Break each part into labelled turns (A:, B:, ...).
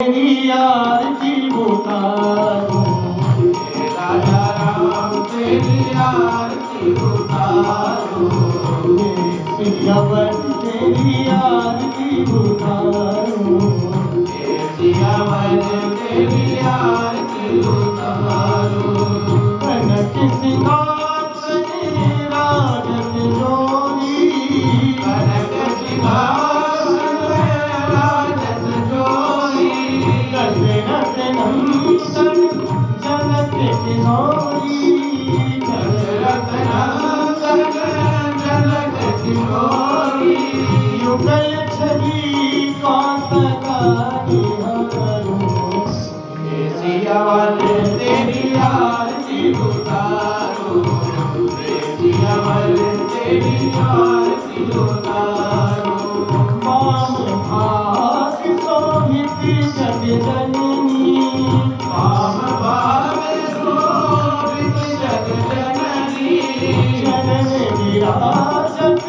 A: तेरी यार की उतारूं,
B: राजा राम तेरी यार की उतारूं,
A: सियावर तेरी यार की उतारूं,
B: सियावर तेरी यार की उतारूं,
A: कनक सिंहासन राजत जोरी,
B: कनक सिंहासन राजत जोरी,
A: दशरथ नंदन जनक किशोरी,
B: दशरथ नंदन जनक किशोरी,
A: युगल छवि कौशका निहारूं,
B: सियावर तेरी यार की उतारूं, सियावर तेरी यार की उतारूं,
A: माम भाग शोभित जगजननी,
B: वाम भाग शोभित जगजननी,
A: चरण विराजत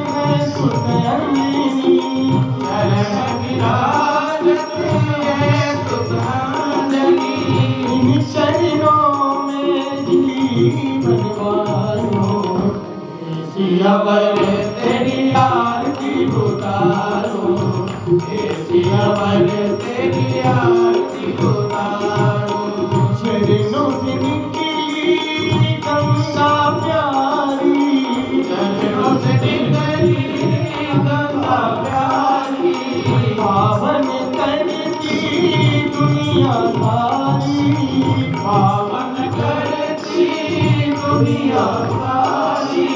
A: है सुतअंजनी,
B: चरण विराजत है सुधांजलि,
A: इन चरणों में जीवन वारो,
B: सियावर तेरी यार की उतारूं, सियावर तेरी यार की उतारूं,
A: चरणों से निकली गंगा प्यारी,
B: चरणों से निकली गंगा प्यारी,
A: पावन करती दुनिया सारी,
B: पावन करती दुनिया सारी,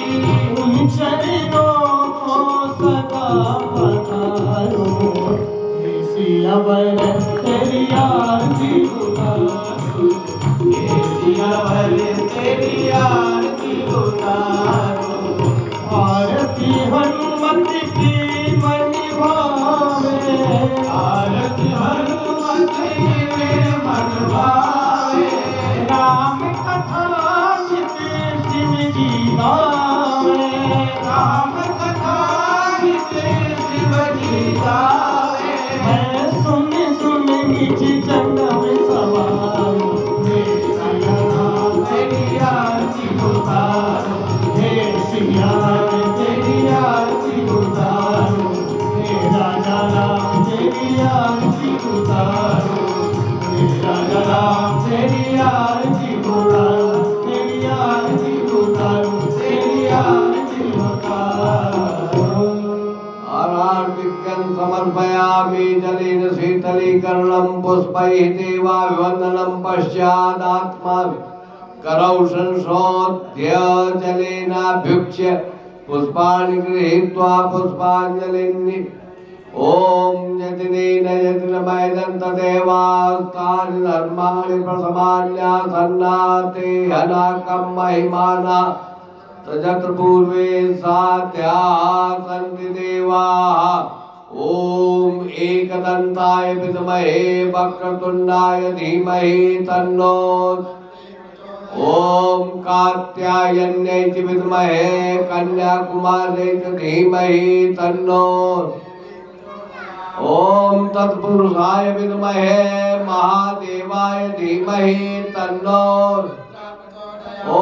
A: उन चरणों को सदा पधारो, सियावर तेरी यार की उतारूं,
B: सियावर तेरी यार की उतारूं,
A: आरती हनुमत की मन भावे,
B: आरती हनुमत के मन भावे,
A: राम कथा चित शिव जी गावे,
B: राम कथा नित शिव जी गावे,
A: मैं सुन सुन निज जन्म सवारो,
B: राजा राम तेरी यार की उतारूं,
A: हे सिया
B: तेरी यार की उतारूं,
A: हे राजा राम तेरी यार की उतारो, हे राजा राम
B: तेरी यार की उतारूं,
A: तेरी यार की उतारो,
B: तेरी यार की उतारूं,
C: आरार्तिक्यं समर्पयामि जलेन शीतलीकरणं पुष्पैः देवाभिवन्दनं पश्चादात्मा करौ संशोध्य जलेनाभ्युक्ष्य पुष्पाणि गृहीत्वा पुष्पाञ्जलिं ॐ यतिनेन यतिनमयदं तदेवास्तानि धर्माणि प्रथमान्यासन्नाते हनाकं महिमाना तजत्र पूर्वे साध्याः सन्ति देवाः ॐ एकदन्ताय विद्महे वक्रतुण्डाय धीमहि तन्नो ॐ कात्यायन्यै च विद्महे कन्याकुमार्यै च धीमहि तन्नो ॐ तत्पुरुषाय विद्महे महादेवाय धीमहि तन्नो ॐ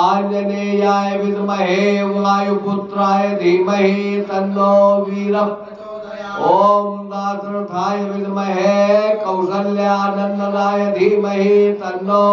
C: आंजनेयाय विद्महे वायुपुत्राय धीमहि तन्नो वीरः ॐ दाशरथाय विद्महे कौसल्यानन्दनाय धीमहि तन्नो